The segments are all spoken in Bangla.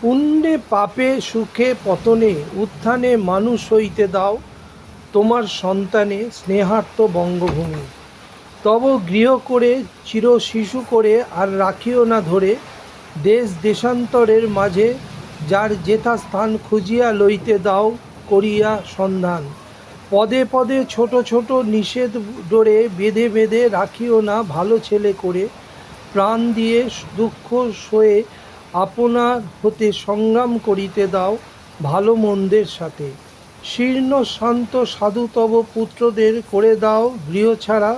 পুণ্যে পাপে সুখে পতনে উত্থানে মানুষ হইতে দাও তোমার সন্তানে স্নেহার্ত বঙ্গভূমি। তব গৃহ করে চির শিশু করে আর রাখিও না ধরে, দেশ দেশান্তরের মাঝে যার যেথা স্থান খুঁজিয়া লইতে দাও করিয়া সন্ধান। পদে পদে ছোট ছোট নিষেধ ডোরে বেঁধে বেঁধে রাখিও না ভালো ছেলে করে, প্রাণ দিয়ে দুঃখ সয়ে আপনার হতে সংগ্রাম করিতে দাও ভালো মন্দের সাথে। শীর্ণ শান্ত সাধুতব পুত্রদের করে দাও গৃহছাড়া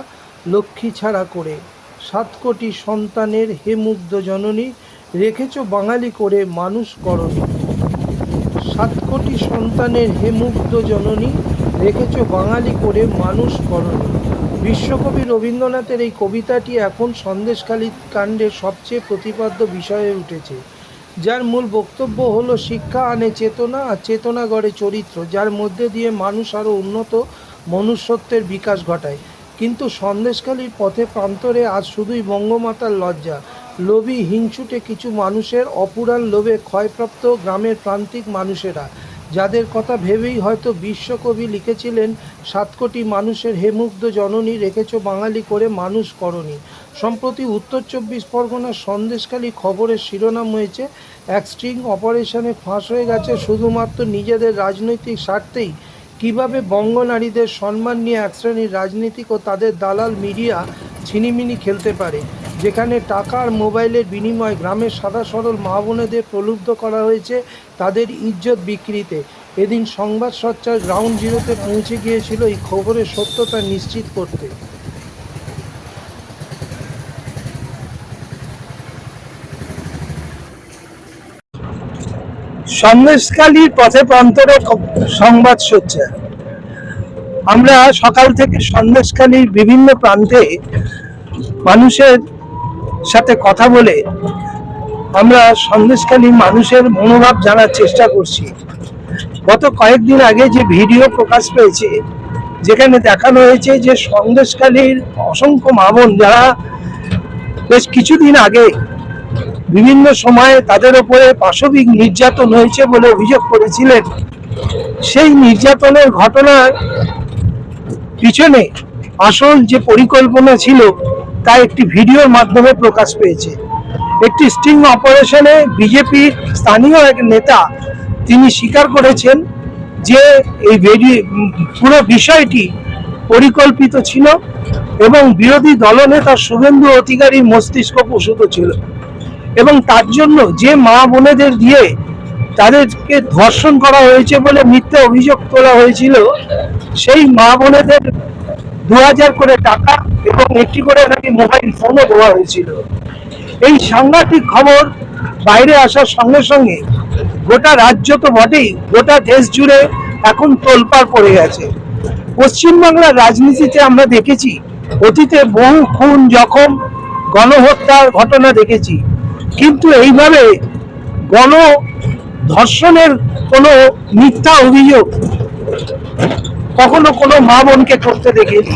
লক্ষ্মী ছাড়া করে। 7 কোটি সন্তানের হে মুগ্ধ জননী, রেখেছ বাঙালি করে মানুষ করণী। 7 কোটি সন্তানের হে মুগ্ধ জননী, রেখেছ বাঙালি করে মানুষ করণী। বিশ্বকবি রবীন্দ্রনাথের এই কবিতাটি এখন সন্দেশখালী কাণ্ডের সবচেয়ে প্রতিপাদ্য বিষয় হয়ে উঠেছে, যার মূল বক্তব্য হলো শিক্ষা আনে চেতনা আর চেতনা গড়ে চরিত্র, যার মধ্যে দিয়ে মানুষ আরও উন্নত মনুষ্যত্বের বিকাশ ঘটায়। কিন্তু সন্দেশখালীর পথে প্রান্তরে আজ শুধুই বঙ্গমাতার লজ্জা, লোভী হিংসুটে কিছু মানুষের অপুরাণ লোভে ক্ষয়প্রাপ্ত গ্রামের প্রান্তিক মানুষেরা, যাদের কথা ভেবেই হয়তো বিশ্বকবি লিখেছিলেন 7 কোটি মানুষের হে মুগ্ধ জননী, রেখেছ বাঙালি করে মানুষ করণী। সম্প্রতি উত্তর 24 পরগনার সন্দেশখালী খবরের শিরোনাম হয়েছে, এক স্ট্রিং অপারেশনে ফাঁস হয়ে গেছে শুধুমাত্র নিজেদের রাজনৈতিক স্বার্থেই কীভাবে বঙ্গনারীদের সম্মান নিয়ে এক শ্রেণীর রাজনীতিক ও তাদের দালাল মিডিয়া ছিনিমিনি খেলতে পারে, যেখানে টাকা আর মোবাইলের বিনিময়ে গ্রামের সাদা সরল মা বোনেদের প্রলুব্ধ করা হয়েছে তাদের ইজ্জত বিক্রিতে। এদিন সংবাদ সচ্চার গ্রাউন্ড জিরোতে পৌঁছে গিয়েছিল এই খবরের সত্যতা নিশ্চিত করতে। সন্দেশখালীর পথে প্রান্তরে সংবাদ সচ্চা। আমরা সকাল থেকে সন্দেশখালীর বিভিন্ন প্রান্তে মানুষের সাথে কথা বলে আমরা সন্দেশখালীর মানুষের মনোভাব জানার চেষ্টা করছি। গত কয়েকদিন আগে যে ভিডিও প্রকাশ পেয়েছে, যেখানে দেখানো হয়েছে যে সন্দেশখালীর অসংখ্য মা বোন যারা বেশ কিছুদিন আগে বিভিন্ন সময়ে তাদের উপরে পাশবিক নির্যাতন হয়েছে বলে অভিযোগ করেছিলেন, সেই নির্যাতনের ঘটনার পিছনে আসল যে পরিকল্পনা ছিল তা একটি ভিডিওর মাধ্যমে প্রকাশ পেয়েছে। একটি স্টিং অপারেশনে বিজেপির স্থানীয় এক নেতা তিনি স্বীকার করেছেন যে এই পুরো বিষয়টি পরিকল্পিত ছিল এবং বিরোধী দলনেতা শুভেন্দু অধিকারীর মস্তিষ্ক প্রসূত ছিল, এবং তার জন্য যে মা বোনেদের দিয়ে তাদেরকে ধর্ষণ করা হয়েছে বলে মিথ্যে অভিযোগ তোলা হয়েছিল, সেই মা বোনেদের 2000 করে টাকা এবং একটি করে নাকি মোবাইল ফোনও দেওয়া হয়েছিল। এই সাংঘাতিক খবর বাইরে আসার সঙ্গে সঙ্গে গোটা রাজ্য তো বটেই, গোটা দেশ জুড়ে এখন তোলপাড় পড়ে গেছে। পশ্চিমবাংলার রাজনীতিতে আমরা দেখেছি অতীতে বহু খুন জখম গণহত্যার ঘটনা দেখেছি, কিন্তু এইভাবে গণ ধর্ষণের কোনো মিথ্যা অভিযোগ কখনো কোনো মা বোনকে করতে দেখেনি।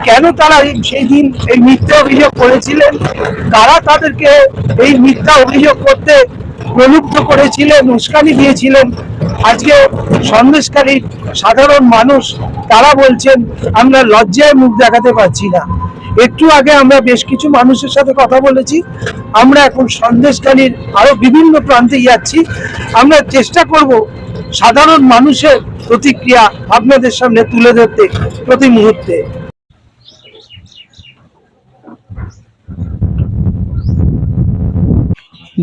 কেন তারা সেই দিন এই মিথ্যা অভিযোগ করেছিলেন, তারা তাদেরকে এই মিথ্যা অভিযোগ করতে প্রলুব্ধ করেছিলেন, উস্কানি দিয়েছিলেন। আজকে সন্দেশখালীর সাধারণ মানুষ তারা বলছেন আমরা লজ্জায় মুখ দেখাতে পারছি না। একটু আগে আমরা বেশ কিছু মানুষের সাথে কথা বলেছি, আমরা এখন সন্দেশখালীর আরো বিভিন্ন প্রান্তে যাচ্ছি। আমরা চেষ্টা করব সাধারণ মানুষের প্রতিক্রিয়া আপনাদের সামনে তুলে ধরতে প্রতি মুহূর্তে।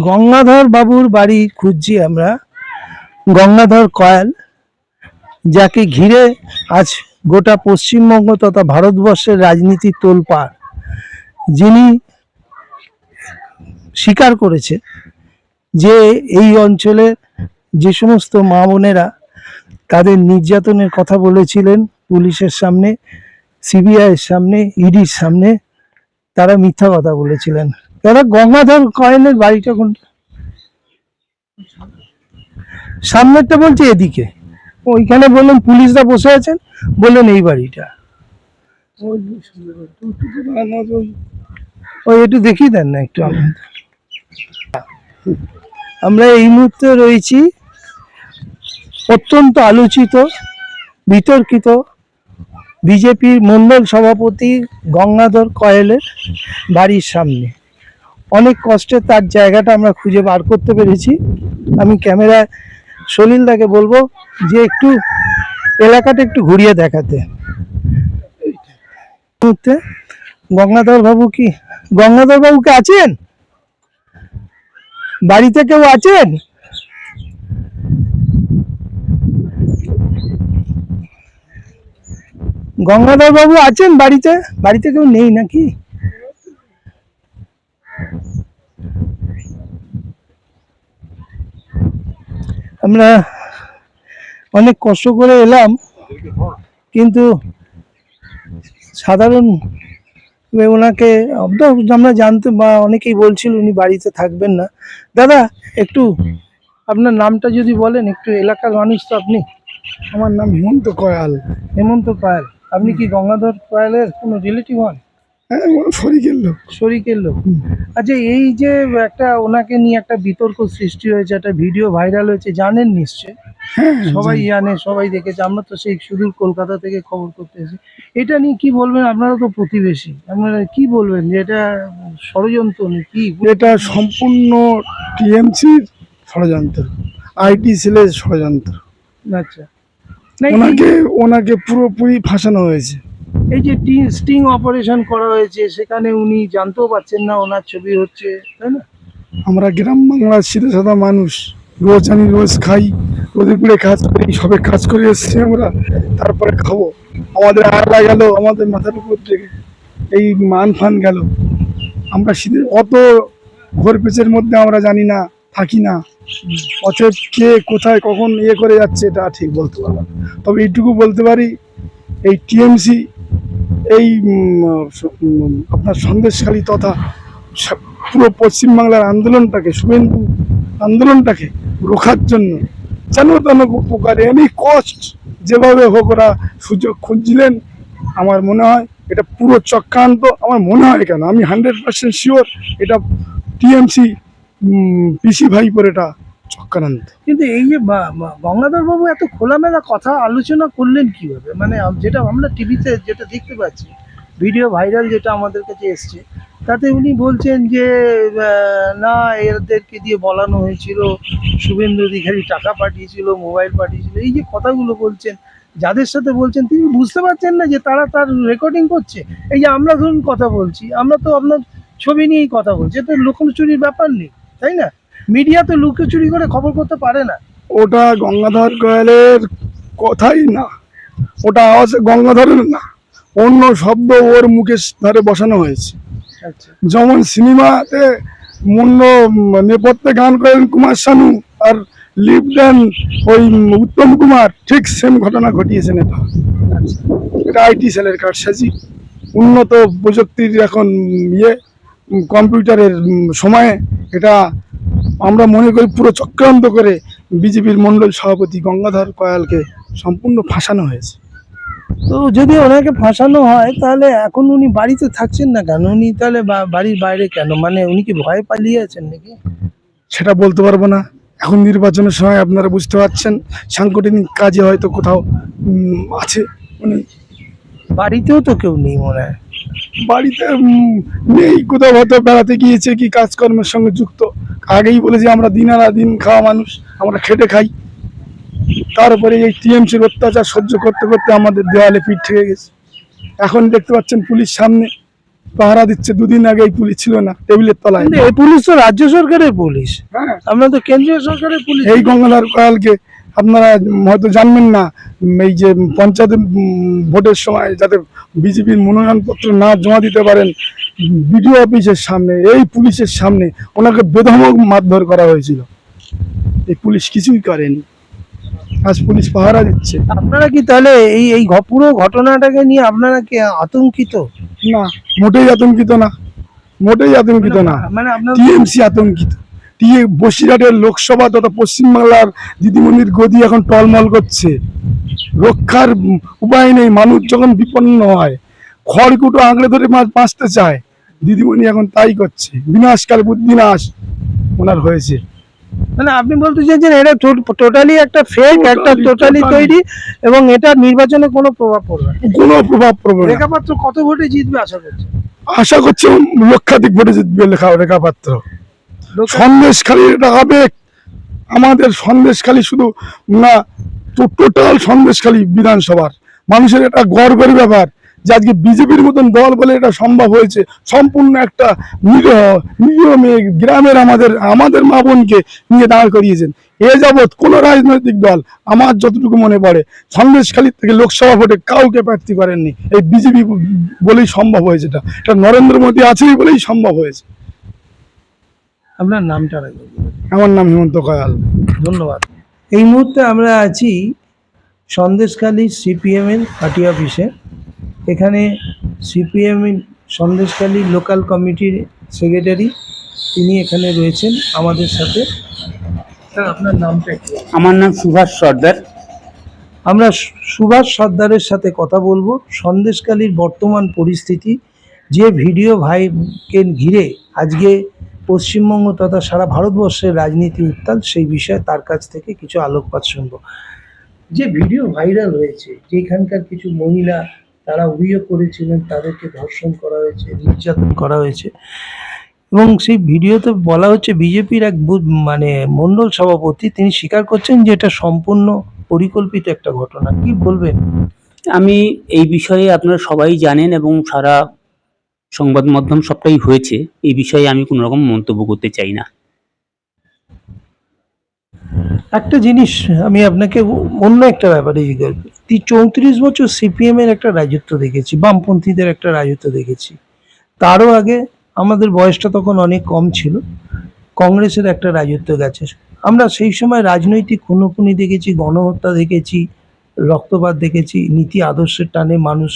গঙ্গাধর বাবুর বাড়ি খুঁজছি আমরা, গঙ্গাধর কয়াল, যাকে ঘিরে আজ গোটা পশ্চিমবঙ্গ তথা ভারতবর্ষের রাজনীতি তোলপাড়। যিনি স্বীকার করেছে যে এই অঞ্চলের যে সমস্ত মা বোনেরা তাদের নির্যাতনের কথা বলেছিলেন পুলিশের সামনে, সিবিআইয়ের সামনে, ইডির সামনে, তারা মিথ্যা কথা বলেছিলেন। তারা গঙ্গাধর কয়েনের বাড়িটা কোনটা? সামনেরটা বলছে এদিকে, ওইখানে বললেন পুলিশরা বসে আছেন, বললেন এই বাড়িটা। ওই একটু দেখিয়ে দেন না একটু। আমরা এই মুহূর্তে রয়েছি অত্যন্ত আলোচিত বিতর্কিত বিজেপির মণ্ডল সভাপতি গঙ্গাধর কয়ালের বাড়ির সামনে। অনেক কষ্টে তার জায়গাটা আমরা খুঁজে বার করতে পেরেছি। আমি ক্যামেরায় সলিলদাকে বলবো যে একটু এলাকাটা একটু ঘুরিয়ে দেখাতে। গঙ্গাধর বাবুকে আছেন? বাড়িতে কেউ আছেন? গঙ্গাধর বাবু আছেন বাড়িতে? বাড়িতে কেউ নেই নাকি? আমরা অনেক কষ্ট করে এলাম, কিন্তু সাধারণ ওনাকে আমরা জানতে বা অনেকেই বলছিল উনি বাড়িতে থাকবেন না। দাদা একটু আপনার নামটা যদি বলেন, একটু এলাকার মানুষ তো আপনি। আমার নাম হেমন্ত কয়াল। হেমন্ত কয়াল, আপনি কি গঙ্গাধর কয়ালের কোনো রিলেটিভ হন? হ্যাঁ, শরিকের লোক। শরিকের লোক। আচ্ছা, এই যে একটা ওনাকে নিয়ে একটা বিতর্ক সৃষ্টি হয়েছে, একটা ভিডিও ভাইরাল হয়েছে, জানেন নিশ্চয়? হ্যাঁ, সবাই জানে, সবাই দেখেছে। আমরা তো সেই সুদূর কলকাতা থেকে খবর করতে এসেছি। এটা নিয়ে কি বলবেন? আপনারা তো প্রতিবেশী, আপনারা কি বলবেন যে এটা ষড়যন্ত্র নাকি? এটা সম্পূর্ণ টিএমসির ষড়যন্ত্র, আইটি সেলের ষড়যন্ত্র। আচ্ছা, না ওনাকে পুরোপুরি ফাঁসানো হয়েছে। এই যে স্টিং অপারেশন করা হয়েছে, সেখানে উনি জানতেও পারছেন না ওনার ছবি হচ্ছে, তাই না? আমরা গ্রাম বাংলার সিধে সাদা মানুষ, রোজ আনি রোজ খাই, রোদে পুড়ে কাজ করি, সবে কাজ করে এসছি আমরা, তারপরে খাবো। আমাদের আড়া গেল, আমাদের মাথার উপর থেকে এই মান ফান গেল। আমরা শীতের অত ঘোর পেঁচের মধ্যে আমরা জানি না, থাকি না। অতএব কে কোথায় কখন করে যাচ্ছে এটা ঠিক বলতে পারবো না। তবে এইটুকু বলতে পারি, এই টিএমসি এই আপনার সন্দেশখালী তথা পুরো পশ্চিমবাংলার আন্দোলনটাকে, শুভেন্দু আন্দোলনটাকে রোখার জন্য যেন তেন প্রকারে এনি কষ্ট যেভাবে হোক ওরা সুযোগ খুঁজছিলেন। আমার মনে হয় এটা পুরো চক্রান্ত। আমার মনে হয় কেন, আমি 100% শিওর এটা টিএমসি পিসি ভাইপোর এটা চক্রান্ত। কিন্তু এই যে গঙ্গাধর বাবু এত খোলামেলা কথা আলোচনা করলেন কিভাবে? মানে যেটা আমরা টিভিতে যেটা দেখতে পাচ্ছি, ভিডিও ভাইরাল যেটা আমাদের কাছে এসছে, তাতে উনি বলছেন যে না, এদেরকে দিয়ে বলানো হয়েছিল, শুভেন্দু অধিকারী টাকা পাঠিয়েছিল, মোবাইল পাঠিয়েছিল। এই যে কথাগুলো বলছেন, যাদের সাথে বলছেন তিনি বুঝতে পারছেন না যে তারা তার রেকর্ডিং করছে? এই যে আমরা ধরুন কথা বলছি, আমরা তো আপনার ছবি নিয়েই কথা বলছি, তো লুকোচুরির ব্যাপার নেই, তাই না? মিডিয়া তো লুকোচুরি করে খবর করতে পারে না। ওটা গঙ্গাধর কয়ালের কথাই না, ওটা আওয়াজ গঙ্গাধরের না, অন্য শব্দ ওর মুখের ধারে বসানো হয়েছে। আচ্ছা, যেমন সিনেমাতে মুন্ন নেপথ্যে গান করেন কুমার শানু আর লিপ দেন ওই উত্তম কুমার, ঠিক সেম ঘটনা ঘটিয়েছেন। এটা আইটি সেলের কারসাজি। উন্নত প্রযুক্তির এখন কম্পিউটারের সময়ে এটা আমরা মনে করি পুরো চক্রান্ত করে বিজেপির মণ্ডল সভাপতি গঙ্গাধর কয়ালকে সম্পূর্ণ ফাঁসানো হয়েছে। তো যদি ওনাকে ফাঁসানো হয়, তাহলে এখন উনি বাড়িতে থাকছেন না কেন? উনি তাহলে বাড়ির বাইরে কেন? মানে উনি কি ভয় পালিয়ে আছেন নাকি? সেটা বলতে পারবো না। এখন নির্বাচনের সময় আপনারা বুঝতে পারছেন, সাংগঠনিক কাজে হয়তো কোথাও আছে। উনি বাড়িতেও তো কেউ নেই মনে হয়। বাড়িতে নেই, কোথাও হয়তো বেড়াতে গিয়েছে কি কাজকর্মের সঙ্গে যুক্ত। আগেই বলেছি আমরা দিন আনা দিন খাওয়া মানুষ, আমরা খেটে খাই। তারপরে এই টিএমসির অত্যাচার সহ্য করতে করতে আমাদের দেওয়ালে পিঠ ঠেকে গেছে। এখন দেখতে পাচ্ছেন পুলিশ সামনে পাহারা দিচ্ছে, দুদিন আগে এই পুলিশ ছিল না, টেবিলের তলায়। এই পুলিশ তো রাজ্য সরকারের পুলিশ, হ্যাঁ, আমরা তো কেন্দ্রীয় সরকারের পুলিশ। এই গঙ্গাধর কয়ালকে আপনারা হয়তো জানবেন না, এই যে পঞ্চায়েত ভোটের সময় যাতে বিজেপির মনোনয়নপত্র না জমা দিতে পারেন, বিডিও অফিসের সামনে এই পুলিশের সামনে ওনাকে বেধমক মারধর করা হয়েছিল। এই পুলিশ কিছুই করেনি, আজ পুলিশ পাহারা দিচ্ছে। আপনারা কি তাহলে এই পুরো ঘটনাটাকে নিয়ে আপনারা কি আতঙ্কিত? না, মোটেই আতঙ্কিত না, মোটেই আতঙ্কিত না। মানে আপনার টিএমসি আতঙ্কিত। বসিরহাটের লোকসভা তথা পশ্চিমবাংলার দিদিমণির গদি এখন টলমল করছে, রক্ষার উপায় নেই। মানুষ যখন বিপন্ন হয়, খড়কুটো আঁকড়ে ধরে বাঁচতে চায়, দিদিমণি এখন তাই করছে। বিনাশকাল বুদ্ধিনাশ ওনার হয়েছে। মানে আপনি বলতে চাইছেন এটা টোটালি একটা ফেক, একটা টোটালি totally। তৈরি, এবং এটা নির্বাচনে কোনো প্রভাব পড়বে না। কোনো প্রভাব পড়বে না। রেখাপাত্র কত ভোটে জিতবে আশা করছেন? আশা করছি লক্ষাধিক ভোটে জিতবে রেখাপাত্র। সন্দেশখালী এটা আবেগ, আমাদের সন্দেশখালী শুধু না, টোটাল সন্দেশখালী বিধানসভার মানুষের একটা গর্বের ব্যাপার যে আজকে বিজেপির মতন দল বলে এটা সম্ভব হয়েছে। সম্পূর্ণ একটা নিরীহ মেয়ে গ্রামের আমাদের মা বোনকে নিয়ে দাঁড় করিয়েছেন। এ যাবৎ কোন রাজনৈতিক দল আমার যতটুকু মনে পড়ে সন্দেশখালী থেকে লোকসভা ভোটে কাউকে প্রার্থী করেননি, এই বিজেপি বলেই সম্ভব হয়েছে। এটা নরেন্দ্র মোদী আছেই বলেই সম্ভব হয়েছে। আপনার নামটা রাখবেন। আমার নাম হেমন্ত কয়াল। ধন্যবাদ। এই মুহূর্তে আমরা আছি সন্দেশখালী সিপিএম এর পার্টি অফিসে। এখানে সিপিএম সন্দেশখালী লোকাল কমিটির সেক্রেটারি তিনি এখানে রয়েছেন আমাদের সাথে। স্যার, আপনার নামটা একটু। আমার নাম সুভাষ সর্দার। আমরা সুভাষ সর্দারের সাথে কথা বলবো সন্দেশখালীর বর্তমান পরিস্থিতি, যে ভিডিও ভাইকে ঘিরে আজকে পশ্চিমবঙ্গ তথা সারা ভারতবর্ষের রাজনীতি উত্তাল, সেই বিষয়ে তার কাছ থেকে কিছু আলোকপাত শুনবো। যে ভিডিও ভাইরাল হয়েছে, যেখানকার কিছু মহিলা তারা অভিযোগ করেছিলেন তাদেরকে ধর্ষণ করা হয়েছে, নির্যাতন করা হয়েছে, এবং সেই ভিডিওতে বলা হচ্ছে বিজেপির এক মানে মণ্ডল সভাপতি তিনি স্বীকার করছেন যে এটা সম্পূর্ণ পরিকল্পিত একটা ঘটনা। কি বলবেন? আমি এই বিষয়ে আপনারা সবাই জানেন এবং সারা সংবাদ মাধ্যম সবটাই হয়েছে, এই বিষয়ে আমি কোনো রকম মন্তব্য করতে চাই না। একটা জিনিস আমি আপনাকে অন্য একটা ব্যাপারে জিজ্ঞাসা করি। 34 বছর সিপিএম এর একটা রাজত্ব দেখেছি, বামপন্থীদের একটা রাজত্ব দেখেছি। তারও আগে আমাদের বয়সটা তখন অনেক কম ছিল, কংগ্রেসের একটা রাজত্ব গেছে। আমরা সেই সময় রাজনৈতিক খুনোখুনি দেখেছি, গণহত্যা দেখেছি, রক্তপাত দেখেছি, নীতি আদর্শের টানে মানুষ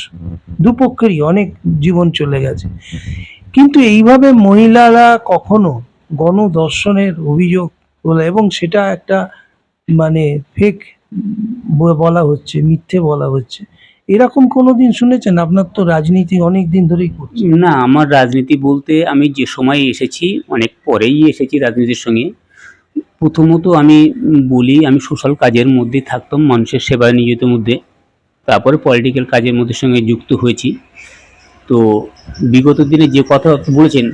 দুপক্ষেরই অনেক জীবন চলে গেছে। কিন্তু এইভাবে মহিলারা কখনো গণধর্ষণের অভিযোগ তোলে, এবং সেটা একটা মানে ফেক বলা হচ্ছে, মিথ্যে বলা হচ্ছে, এরকম কোনোদিন শুনেছেন? আপনার তো রাজনীতি অনেক দিন ধরেই করছেন। না, আমার রাজনীতি বলতে আমি যে সময় এসেছি অনেক পরেই এসেছি রাজনীতির সঙ্গে। প্রথমত আমি বলি, আমি সোশ্যাল কাজের মধ্যে থাকতাম, মানুষের সেবায় নিয়োজিত মধ্যে, তারপরে পলিটিক্যাল কাজের মধ্যে সঙ্গে যুক্ত হয়েছি। তো বিগত দিনে যে কথা বলেছেন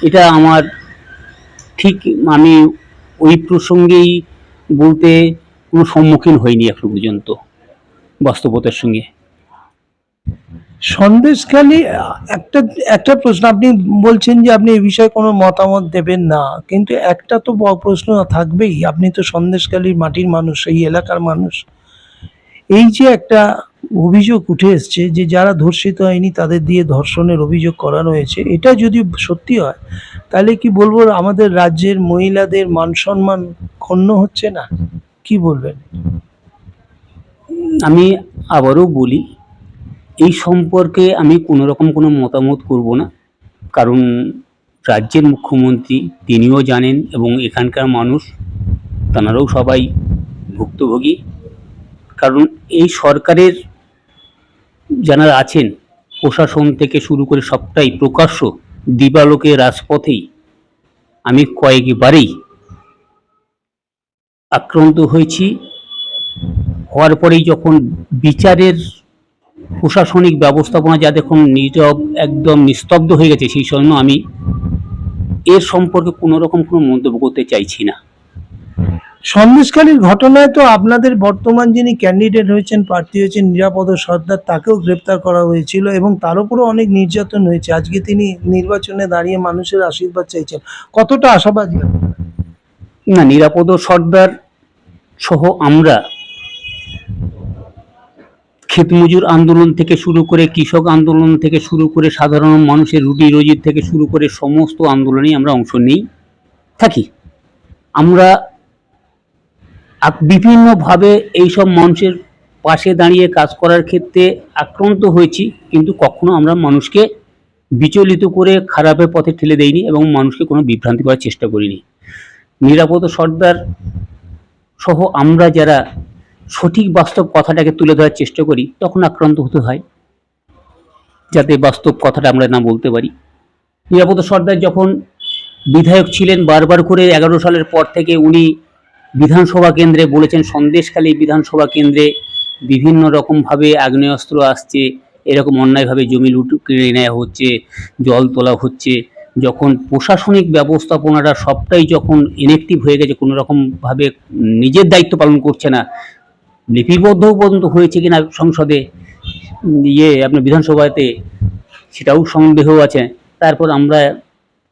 এটা আমার ঠিক, আমি ওই প্রসঙ্গেই বলতে কোনো সম্মুখীন হয়নি এখন পর্যন্ত বাস্তবতার সঙ্গে। সন্দেশখালী একটা একটা প্রশ্ন, আপনি বলছেন যে আপনি এই বিষয়ে কোনো মতামত দেবেন না, কিন্তু একটা তো প্রশ্ন থাকবেই, আপনি তো সন্দেশখালীর মাটির মানুষ, এই এলাকার মানুষ। এই যে একটা অভিযোগ উঠে এসছে যে যারা ধর্ষিত হয়নি তাদের দিয়ে ধর্ষণের অভিযোগ করানো হয়েছে, এটা যদি সত্যি হয় তাহলে কি বলবো আমাদের রাজ্যের মহিলাদের মান সম্মান ক্ষুণ্ণ হচ্ছে না? কি বলবেন? আমি আবারও বলি, এই সম্পর্কে আমি কোনো রকম কোনো মতামত করব না, কারণ রাজ্যের মুখ্যমন্ত্রী তিনিও জানেন এবং এখানকার মানুষ তাঁরাও সবাই ভুক্তভোগী। কারণ এই সরকারের যারা আছেন, প্রশাসন থেকে শুরু করে সবটাই প্রকাশ্য দিবালোকে রাজপথেই আমি কয়েকবারেই আক্রান্ত হয়েছি। হওয়ার পরেই যখন বিচারের প্রশাসনিক ব্যবস্থাপনা যা দেখুন নীরব, একদম নিস্তব্ধ হয়ে গেছে, সেই জন্য আমি এর সম্পর্কে কোনো রকম কোনো মন্তব্য করতে চাইছি না। সন্দেশখালীর ঘটনায় তো আপনাদের বর্তমান যিনি ক্যান্ডিডেট হয়েছেন, প্রার্থী হয়েছেন নিরাপদ সর্দার, তাকেও গ্রেপ্তার করা হয়েছিল এবং তার উপরেও অনেক নির্যাতন হয়েছে। আজকে তিনি নির্বাচনে দাঁড়িয়ে মানুষের আশীর্বাদ চাইছেন, কতটা আশাবাদী? না, নিরাপদ সর্দার সহ আমরা ক্ষেতমজুর আন্দোলন থেকে শুরু করে, কৃষক আন্দোলন থেকে শুরু করে, সাধারণ মানুষের রুটি রুজির থেকে শুরু করে সমস্ত আন্দোলনেই আমরা অংশ নিই থাকি। আমরা বিভিন্নভাবে এইসব মানুষের পাশে দাঁড়িয়ে কাজ করার ক্ষেত্রে আক্রান্ত হয়েছি, কিন্তু কখনো আমরা মানুষকে বিচলিত করে খারাপের পথে ঠেলে দেইনি এবং মানুষকে কোনো বিভ্রান্তি করার চেষ্টা করিনি। নিরাপদ সর্দার সহ আমরা যারা সঠিক বাস্তব কথাটাকে তুলে ধরার চেষ্টা করি তখন আক্রান্ত হতে হয়, যাতে বাস্তব কথাটা আমরা না বলতে পারি। নিরাপদ সর্দার যখন বিধায়ক ছিলেন, বারবার করে 11 সালের পর থেকে উনি বিধানসভা কেন্দ্রে বলেছেন সন্দেশখালী বিধানসভা কেন্দ্রে বিভিন্ন রকমভাবে আগ্নেয়াস্ত্র আসছে, এরকম অন্যায়ভাবে জমি লুট কেড়ে নেওয়া হচ্ছে, জল তোলা হচ্ছে। যখন প্রশাসনিক ব্যবস্থাপনাটা সবটাই যখন ইনএক্টিভ হয়ে গেছে, কোনো রকমভাবে নিজের দায়িত্ব পালন করছে না, লিপিবদ্ধ পর্যন্ত হয়েছে কিনা সংসদে, আপনার বিধানসভাতে, সেটাও সন্দেহ আছে। তারপর আমরা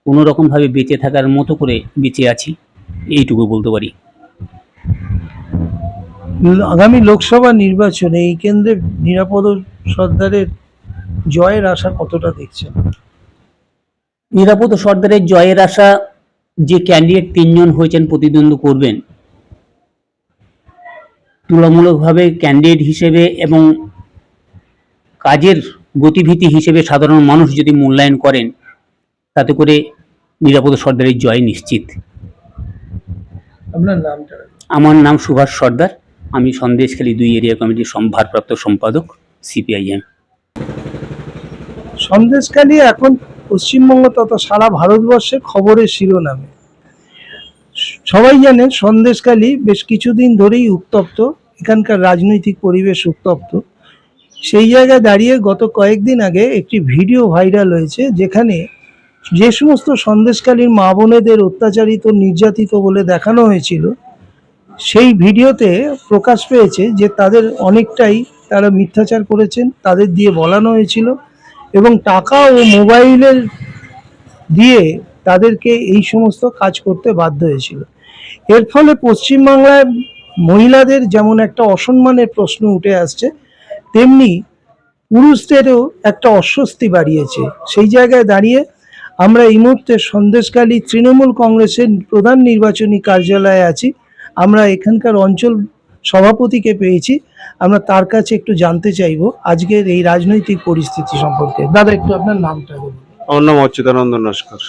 কোনো রকমভাবে বেঁচে থাকার মতো করে বেঁচে আছি, এইটুকু বলতে পারি। আগামী লোকসভা নির্বাচনে এই কেন্দ্রে নিরাপদ সর্দারের জয়ের আশা কতটা দেখছেন? নিরাপদ সর্দারের জয়ের আশা, যে ক্যান্ডিডেট 3 জন হয়েছেন প্রতিদ্বন্দ্ব করবেন, তুলনামূলকভাবে ক্যান্ডিডেট হিসেবে এবং কাজের গতিবিধি হিসেবে সাধারণ মানুষ যদি মূল্যায়ন করেন, তাতে করে নিরাপদ সর্দারের জয় নিশ্চিত। আপনার নামটা? আমার নাম সুভাষ সর্দার, আমি সন্দেশখালী 2 এরিয়া কমিটির ভারপ্রাপ্ত সম্পাদক, সিপিআইএম। সন্দেশখালী এখন পশ্চিমবঙ্গ তথা সারা ভারতবর্ষের খবরের শিরোনামে। সবাই জানে সন্দেশখালী বেশ কিছুদিন ধরেই উত্তপ্ত, এখানকার রাজনৈতিক পরিবেশ উত্তপ্ত। সেই জায়গায় দাঁড়িয়ে গত কয়েকদিন আগে একটি ভিডিও ভাইরাল হয়েছে, যেখানে যে সমস্ত সন্দেশখালীর মা বোনেদের অত্যাচারিত নির্যাতিত বলে দেখানো হয়েছিল, সেই ভিডিওতে প্রকাশ পেয়েছে যে তাদের অনেকটাই তারা মিথ্যাচার করেছেন, তাদের দিয়ে বলানো হয়েছিল এবং টাকা ও মোবাইলের দিয়ে তাদেরকে এই সমস্ত কাজ করতে বাধ্য হয়েছিল। এর ফলে পশ্চিমবাংলায় মহিলাদের যেমন একটা অসম্মানের প্রশ্ন উঠে আসছে, তেমনি পুরুষদেরও একটা অস্বস্তি বাড়িয়েছে। সেই জায়গায় দাঁড়িয়ে আমরা এই মুহূর্তে সন্দেশখালী তৃণমূল কংগ্রেসের প্রধান নির্বাচনী কার্যালয়ে আছি। আমরা এখানকার অঞ্চল সভাপতিকে পেয়েছি, আমরা তার কাছে একটু জানতে চাইবো আজকের এই রাজনৈতিক পরিস্থিতি সম্পর্কে। দাদা, একটু আপনার নামটা বলুন। আমার নাম অচ্যুতানন্দ নস্কর।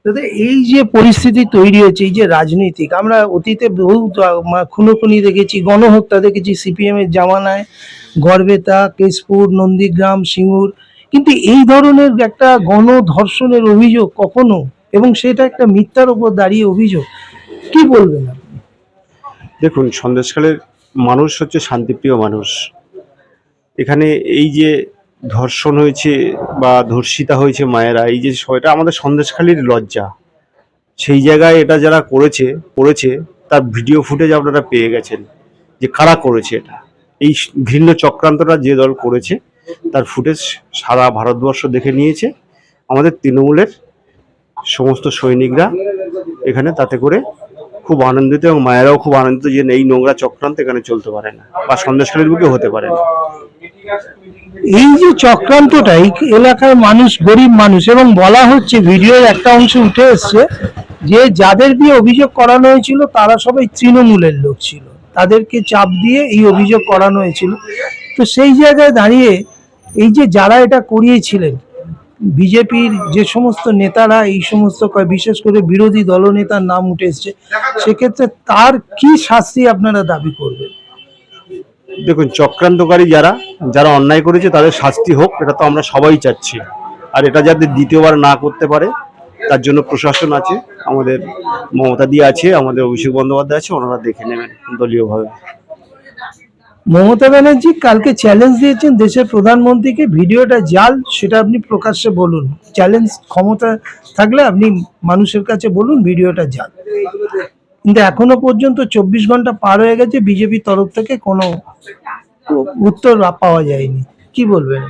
দাদা, এই যে পরিস্থিতি তৈরি হয়েছে, এই যে রাজনৈতিক, আমরা অতীতে বহু খুনোখুনি দেখেছি, গণহত্যা দেখেছি সিপিএম এর জামানায়, গড়বেতা, কেশপুর, নন্দীগ্রাম, সিঙ্গুর, কিন্তু এই ধরনের একটা গণধর্ষণের অভিযোগ কখনো, এবং সেটা একটা মিথ্যার উপর দাঁড়িয়ে অভিযোগ, কি বলবেন আপনি? দেখুন, সন্দেশখালীর মানুষ হচ্ছে শান্তিপ্রিয় মানুষ। এখানে এই যে ধর্ষণ হয়েছে বা ধর্ষিতা হয়েছে মায়েরা, এই যে এটা আমাদের সন্দেশখালীর লজ্জা। সেই জায়গায় এটা যারা করেছে তার ভিডিও ফুটেজ আপনারা পেয়ে গেছেন যে কারা করেছে এটা। এই ঘৃণ্য চক্রান্তটা যে দল করেছে তার ফুটেজ সারা ভারতবর্ষ দেখে নিয়েছে। আমাদের তৃণমূলের সমস্ত সৈনিকরা এখানে তাতে করে খুব আনন্দিত, এবং মায়েরাও খুব আনন্দিত যে এই নোংরা চক্রান্ত এখানে চলতে পারে না বা সন্দেশখালীর বুকে হতে পারে না। এই যে চক্রান্তটা, এই এলাকার মানুষ, গরিব মানুষ, এবং বলা হচ্ছে ভিডিওর একটা অংশ উঠে এসছে যে যাদের দিয়ে অভিযোগ করানো হয়েছিল তারা সবাই তৃণমূলের লোক ছিল, তাদেরকে চাপ দিয়ে এই অভিযোগ করানো হয়েছিল। তো সেই জায়গায় দাঁড়িয়ে এই যে যারা এটা করিয়েছিলেন, বিজেপির যে সমস্ত নেতারা, এই সমস্ত বিশেষ করে বিরোধী দলনেতার নাম উঠে এসছে, সেক্ষেত্রে তার কি শাস্তি আপনারা দাবি করবেন? দেখুন, চক্রান্তকারী যারা অন্যায় করেছে তাদের শাস্তি হোক, এটা তো আমরা সবাই চাচ্ছি। আর এটা যাতে দ্বিতীয়বার না করতে পারে তার জন্য প্রশাসন আছে, আমাদের মমতা দি আছে, আমাদের অভিষেক বন্দ্যোপাধ্যায় আছে, ওনারা দেখে নেবেন দলীয়ভাবে। মমতা ব্যানার্জি কালকে চ্যালেঞ্জ দিয়েছেন দেশের প্রধানমন্ত্রীকে, ভিডিওটা জাল সেটা আপনি প্রকাশ্যে বলুন, চ্যালেঞ্জ ক্ষমতা থাকলে আপনি মানুষের কাছে বলুন ভিডিওটা জাল। কিন্তু এখনো পর্যন্ত 24 ঘন্টা পার হয়ে গেছে, বিজেপির তরফ থেকে কোনো উত্তর পাওয়া যায়নি, কি বলবেন?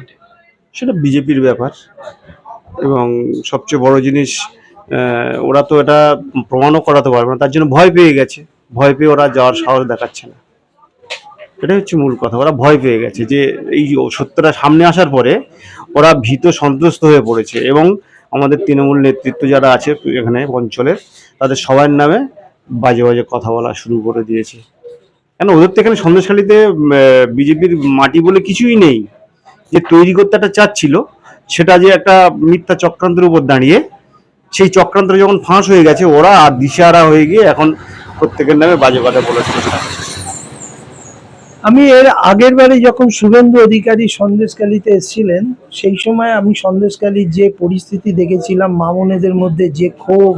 সেটা বিজেপির ব্যাপার, এবং সবচেয়ে বড় জিনিস ওরা তো এটা প্রমাণও করাতে পারবে না, তার জন্য ভয় পেয়ে গেছে। ভয় পেয়ে ওরা যাওয়ার সাহস দেখাচ্ছে না, এটাই হচ্ছে মূল কথা। ওরা ভয় পেয়ে গেছে যে এই সত্যটা সামনে আসার পরে ওরা ভীত সন্ত্রস্ত হয়ে পড়েছে, এবং আমাদের তৃণমূল নেতৃত্ব যারা আছে এখানে অঞ্চলের, তাদের সবার নামে বাজে বাজে কথা বলা শুরু করে দিয়েছে। কেন, ওদের তো এখানে সন্দেশখালীতে বিজেপির মাটি বলে কিছুই নেই। যে তৈরি করতে একটা চাচ্ছিল, সেটা যে একটা মিথ্যা চক্রান্তের উপর দাঁড়িয়ে, সেই চক্রান্ত যখন ফাঁস হয়ে গেছে, ওরা আর দিশেহারা হয়ে গিয়ে এখন প্রত্যেকের নামে বাজে কথা বলার চেষ্টা করছে। আমি এর আগের বারে যখন শুভেন্দু অধিকারী সন্দেশখালীতে এসেছিলেন, সেই সময় আমি সন্দেশখালীর যে পরিস্থিতি দেখেছিলাম, মামনেদের মধ্যে যে ক্ষোভ,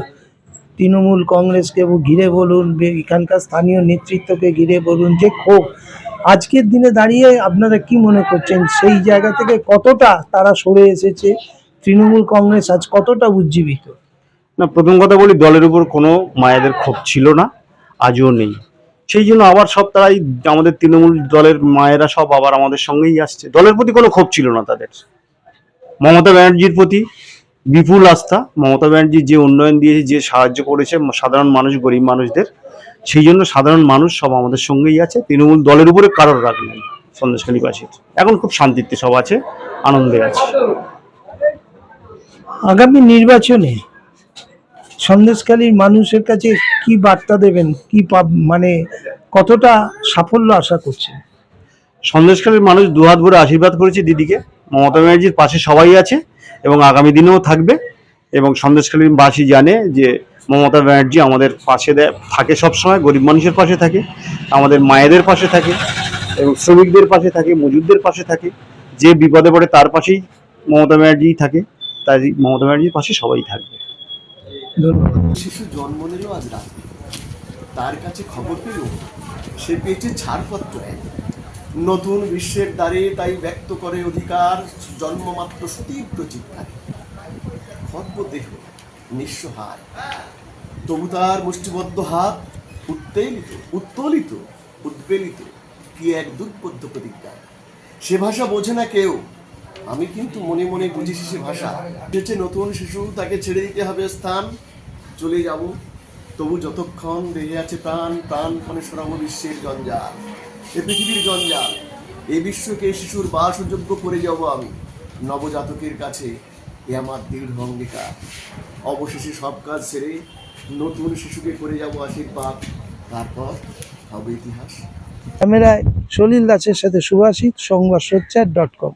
তৃণমূল কংগ্রেসকে ঘিরে বলুন, এখানকার স্থানীয় নেতৃত্বকে ঘিরে বলুন, যে ক্ষোভ আজকের দিনে দাঁড়িয়ে আপনারা কি মনে করছেন সেই জায়গা থেকে কতটা তারা সরে এসেছে? তৃণমূল কংগ্রেস আজ কতটা উজ্জীবিত? না, প্রথম কথা বলি, দলের উপর কোনো মায়েদের ক্ষোভ ছিল না, আজও নেই। সেই জন্য আবার সব তারাই আমাদের তৃণমূল দলের মায়েরা সব আবার আমাদের সঙ্গেই আসছে। দলের প্রতি কোনো ক্ষোভ ছিল না তাদের। মমতা ব্যানার্জির প্রতি বিপুল আস্থা। মমতা ব্যানার্জি যে উন্নয়ন দিয়েছে, যে সাহায্য করেছে সাধারণ মানুষ, গরিব মানুষদের, সেই জন্য সাধারণ মানুষ সব আমাদের সঙ্গেই আছে। তৃণমূল দলের উপরে কারোর রাগ নেই সন্দেশখালীবাসীর। এখন খুব শান্তিতে সব আছে, আনন্দে আছে। আগামী নির্বাচনে সন্দেশখালীর মানুষের কাছে কি বার্তা দেবেন? মানে কতটা সাফল্য আশা করছেন? সন্দেশখালীর মানুষ দুহাত ভরে আশীর্বাদ করেছে দিদিকে। মমতা ব্যানার্জির পাশে সবাই আছে এবং আগামী দিনেও থাকবে। এবং সন্দেশখালীর বাসী জানে যে মমতা ব্যানার্জি আমাদের পাশে থাকে, সবসময় গরিব মানুষের পাশে থাকে, আমাদের মায়েদের পাশে থাকে এবং শ্রমিকদের পাশে থাকে, মজুরদের পাশে থাকে। যে বিপদে পড়ে তার পাশেই মমতা ব্যানার্জিই থাকে। তাই মমতা ব্যানার্জির পাশে সবাই থাকবে। ধন্যবাদ। শিশু জন্ম নিল আজ রাতে, তার কাছে খবর পেল সে পেয়েছে ছাড়পত্র এক। নতুন বিশ্বের দ্বারে তাই ব্যক্ত করে অধিকার, জন্মমাত্র সুতীব্র চিৎকারে। খর্বদেহ নিঃসহায়, তবু তার মুষ্টিবদ্ধ হাত উত্তোলিত উদ্বেলিত, কি এক দুর্বোধ্য প্রতিজ্ঞা। সে ভাষা বোঝে না কেউ, আমি কিন্তু মনে মনে বুঝেছি সে ভাষা। এসেছে নতুন শিশু, তাকে ছেড়ে দিতে হবে স্থান। চলে যাব তবু যতক্ষণ দেহে আছে প্রাণ, প্রাণপণে সরাবো বিশ্বের জঞ্জাল, এ পৃথিবীর জঞ্জাল। এই বিশ্বকে শিশুর বাসযোগ্য করে যাব আমি নবজাতকের কাছে, এ আমার দৃঢ় অঙ্গীকার। অবশেষে সব কাজ ছেড়ে নতুন শিশুকে করে যাব আশীর্বাদ, তারপর হবে ইতিহাস। ক্যামেরায় সলিল দাসের সাথে সুভাষিত, সংবাদসোচ্চার.com।